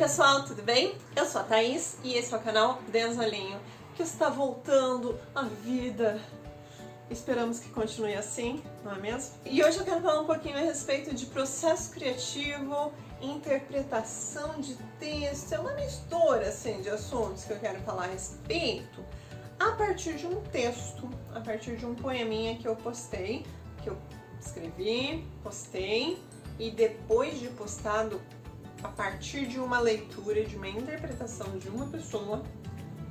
pessoal, tudo bem? Eu sou a Thaís e esse é o canal Denzalinho, que está voltando à vida. Esperamos que continue assim, não é mesmo? E hoje eu quero falar um pouquinho a respeito de processo criativo, interpretação de texto. É uma mistura assim, de assuntos que eu quero falar a respeito a partir de um texto, a partir de um poeminha que eu postei, que eu escrevi, postei, e depois de postado, a partir de uma leitura, de uma interpretação de uma pessoa,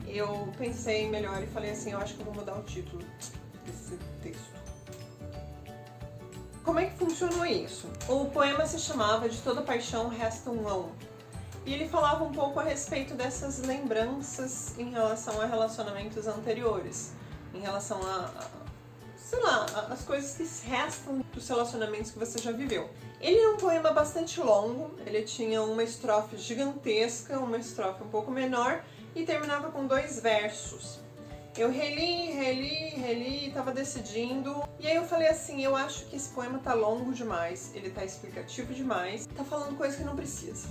eu pensei melhor e falei assim, eu acho que eu vou mudar o título desse texto. Como é que funcionou isso? O poema se chamava De Toda Paixão Resta um Vão. E ele falava um pouco a respeito dessas lembranças em relação a relacionamentos anteriores, em relação sei lá, as coisas que restam dos relacionamentos que você já viveu. Ele é um poema bastante longo, ele tinha uma estrofe gigantesca, uma estrofe um pouco menor e terminava com 2 versos. Eu reli, tava decidindo, e aí eu falei assim, eu acho que esse poema tá longo demais, ele tá explicativo demais, tá falando coisa que não precisa.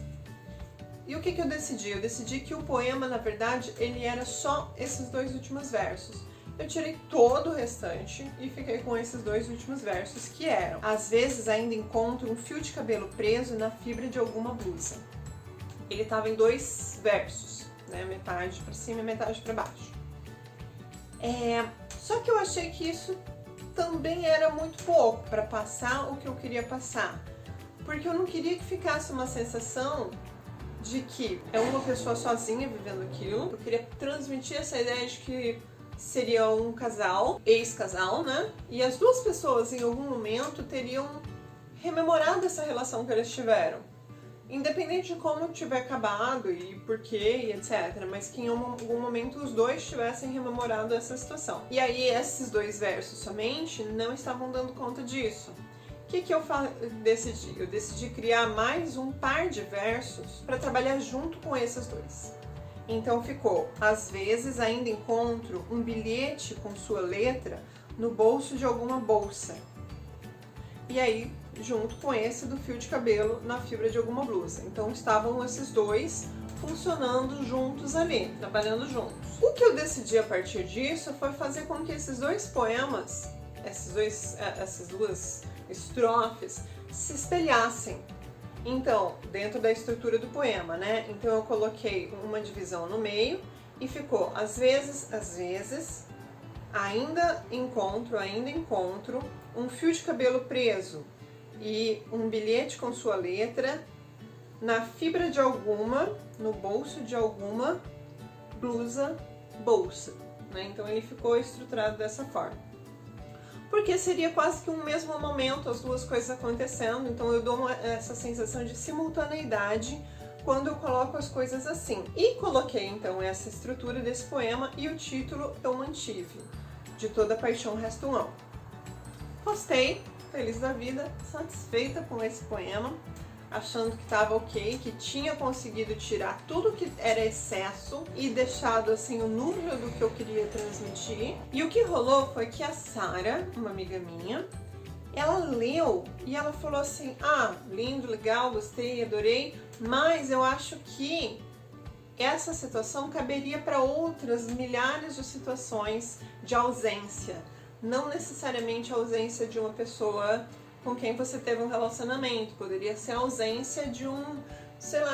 E o que eu decidi? Eu decidi que o poema, na verdade, ele era só esses 2 últimos versos. Eu tirei todo o restante e fiquei com esses 2 últimos versos que eram: às vezes ainda encontro um fio de cabelo preso na fibra de alguma blusa. Ele estava em 2 versos, né? Metade para cima e metade para baixo. Só que eu achei que isso também era muito pouco para passar o que eu queria passar, porque eu não queria que ficasse uma sensação de que é uma pessoa sozinha vivendo aquilo. Eu queria transmitir essa ideia de que seria um casal, ex-casal, né? E as 2 pessoas em algum momento teriam rememorado essa relação que eles tiveram. Independente de como tiver acabado e porquê e etc. Mas que em algum momento os 2 tivessem rememorado essa situação. E aí esses 2 versos somente não estavam dando conta disso. O que eu decidi? Eu decidi criar mais um par de versos para trabalhar junto com esses 2. Então ficou, às vezes ainda encontro um bilhete com sua letra no bolso de alguma bolsa. E aí, junto com esse do fio de cabelo na fibra de alguma blusa. Então estavam esses 2 funcionando juntos ali, trabalhando juntos. O que eu decidi a partir disso foi fazer com que esses 2 poemas, essas 2 estrofes, se espelhassem. Então, dentro da estrutura do poema, né? Então eu coloquei uma divisão no meio e ficou, às vezes, ainda encontro um fio de cabelo preso e um bilhete com sua letra na fibra de alguma, no bolso de alguma bolsa, né? Então ele ficou estruturado dessa forma. Porque seria quase que um mesmo momento, as 2 coisas acontecendo, então eu dou essa sensação de simultaneidade quando eu coloco as coisas assim. E coloquei então essa estrutura desse poema e o título eu mantive, De Toda Paixão Resta um Vão. Postei, feliz da vida, satisfeita com esse poema, achando que estava ok, que tinha conseguido tirar tudo que era excesso e deixado assim o núcleo do que eu queria transmitir. E o que rolou foi que a Sara, uma amiga minha, ela leu e ela falou assim, lindo, legal, gostei, adorei, mas eu acho que essa situação caberia para outras milhares de situações de ausência, não necessariamente a ausência de uma pessoa com quem você teve um relacionamento, poderia ser a ausência de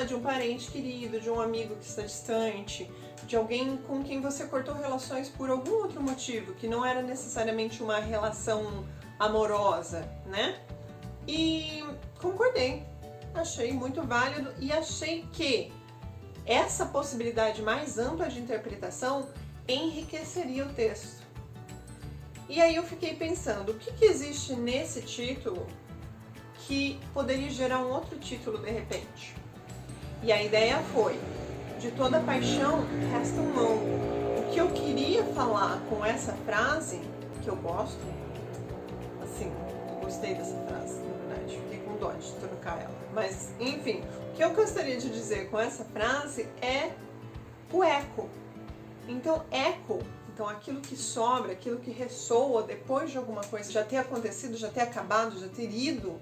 de um parente querido, de um amigo que está distante, de alguém com quem você cortou relações por algum outro motivo, que não era necessariamente uma relação amorosa, né? E concordei, achei muito válido e achei que essa possibilidade mais ampla de interpretação enriqueceria o texto. E aí eu fiquei pensando, o que existe nesse título que poderia gerar um outro título de repente? E a ideia foi, De Toda Paixão Resta um Vão. O que eu queria falar com essa frase, que eu gosto, assim, eu gostei dessa frase, na verdade, fiquei com dó de trocar ela. Mas, enfim, o que eu gostaria de dizer com essa frase é o eco. Então, eco, aquilo que sobra, aquilo que ressoa depois de alguma coisa já ter acontecido, já ter acabado, já ter ido,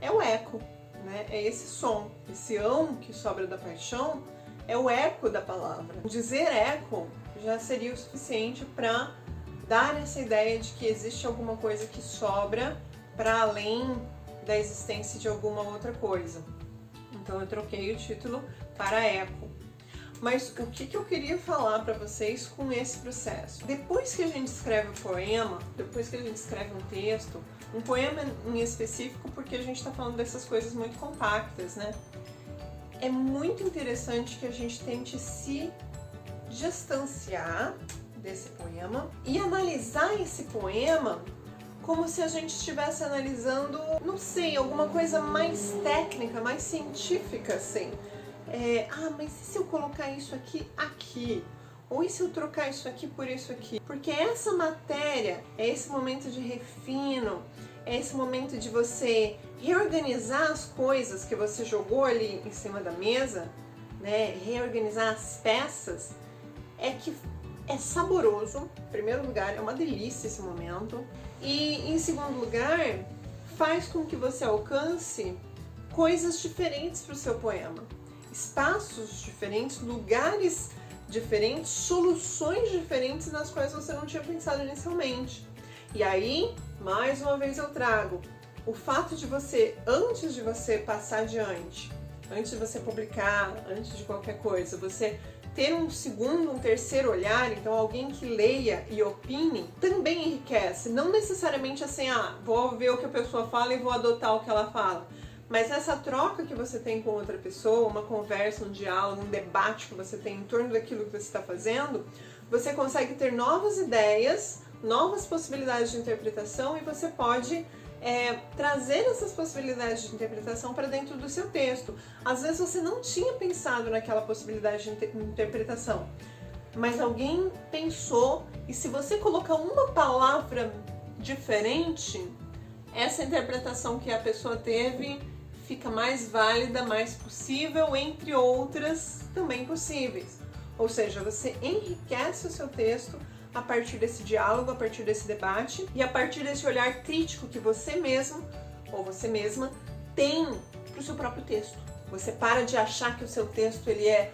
é o eco. né? É esse som, esse ão que sobra da paixão, é o eco da palavra. Dizer eco já seria o suficiente para dar essa ideia de que existe alguma coisa que sobra para além da existência de alguma outra coisa. Então eu troquei o título para eco. Mas o que eu queria falar para vocês com esse processo? Depois que a gente escreve um poema, depois que a gente escreve um texto, um poema em específico, porque a gente está falando dessas coisas muito compactas, né? É muito interessante que a gente tente se distanciar desse poema e analisar esse poema como se a gente estivesse analisando, não sei, alguma coisa mais técnica, mais científica, assim. Mas e se eu colocar isso aqui? Ou e se eu trocar isso aqui por isso aqui? Porque essa matéria, é esse momento de refino, é esse momento de você reorganizar as coisas que você jogou ali em cima da mesa, né? Reorganizar as peças, que é saboroso. Em primeiro lugar, é uma delícia esse momento. E em segundo lugar, faz com que você alcance coisas diferentes para o seu poema. Espaços diferentes, lugares diferentes, soluções diferentes nas quais você não tinha pensado inicialmente. E aí, mais uma vez eu trago o fato de você, antes de você passar adiante, antes de você publicar, antes de qualquer coisa, você ter um segundo, um terceiro olhar, então alguém que leia e opine, também enriquece. Não necessariamente assim, vou ver o que a pessoa fala e vou adotar o que ela fala. Mas essa troca que você tem com outra pessoa, uma conversa, um diálogo, um debate que você tem em torno daquilo que você está fazendo, você consegue ter novas ideias, novas possibilidades de interpretação e você pode trazer essas possibilidades de interpretação para dentro do seu texto. Às vezes você não tinha pensado naquela possibilidade de interpretação, mas alguém pensou, e se você colocar uma palavra diferente, essa interpretação que a pessoa teve fica mais válida, mais possível, entre outras também possíveis. Ou seja, você enriquece o seu texto a partir desse diálogo, a partir desse debate e a partir desse olhar crítico que você mesmo ou você mesma tem para o seu próprio texto. Você para de achar que o seu texto ele é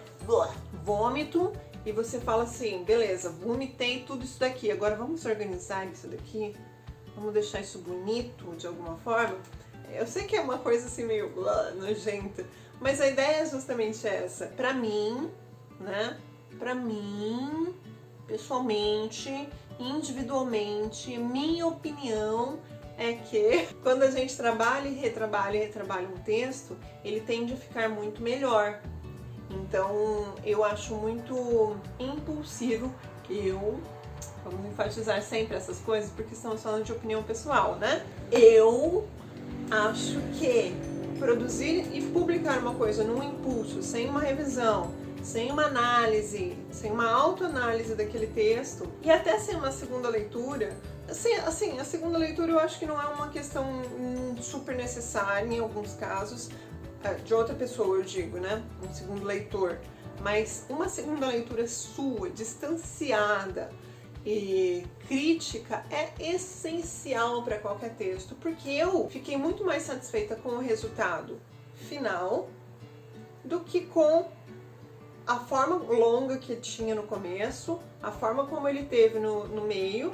vômito e você fala assim, beleza, vomitei tudo isso daqui, agora vamos organizar isso daqui, vamos deixar isso bonito de alguma forma. Eu sei que é uma coisa assim meio nojenta, mas a ideia é justamente essa. Pra mim, né? Pra mim, pessoalmente, individualmente, minha opinião é que quando a gente trabalha e retrabalha um texto, ele tende a ficar muito melhor. Então, eu acho muito impulsivo vamos enfatizar sempre essas coisas, porque estamos falando de opinião pessoal, né? Eu acho que produzir e publicar uma coisa num impulso, sem uma revisão, sem uma análise, sem uma autoanálise daquele texto, e até sem uma segunda leitura, assim, a segunda leitura eu acho que não é uma questão super necessária em alguns casos, de outra pessoa eu digo, né? Um segundo leitor, mas uma segunda leitura sua, distanciada, e crítica é essencial para qualquer texto, porque eu fiquei muito mais satisfeita com o resultado final do que com a forma longa que tinha no começo, a forma como ele teve no meio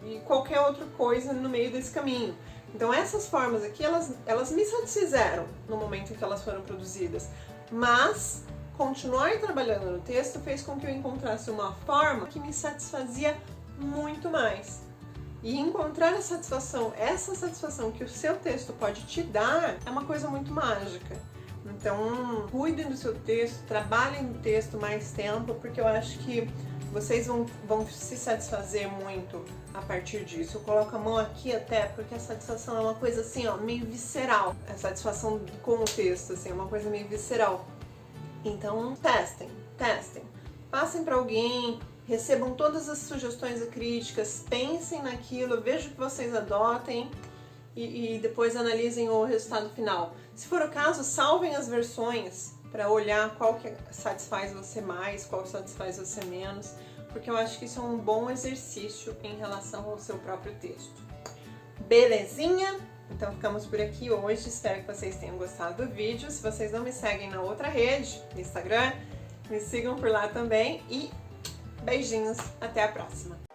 e qualquer outra coisa no meio desse caminho. Então essas formas aqui, elas me satisfizeram no momento em que elas foram produzidas, mas continuar trabalhando no texto fez com que eu encontrasse uma forma que me satisfazia muito mais. E encontrar essa satisfação que o seu texto pode te dar, é uma coisa muito mágica. Então, cuidem do seu texto, trabalhem no texto mais tempo, porque eu acho que vocês vão se satisfazer muito a partir disso. Eu coloco a mão aqui até, porque a satisfação é uma coisa assim, meio visceral. A satisfação com o texto, assim, é uma coisa meio visceral. Então, testem. Passem para alguém, recebam todas as sugestões e críticas, pensem naquilo, vejam que vocês adotem e depois analisem o resultado final. Se for o caso, salvem as versões para olhar qual que satisfaz você mais, qual satisfaz você menos, porque eu acho que isso é um bom exercício em relação ao seu próprio texto. Belezinha? Então ficamos por aqui hoje, espero que vocês tenham gostado do vídeo. Se vocês não me seguem na outra rede, no Instagram, me sigam por lá também e beijinhos, até a próxima!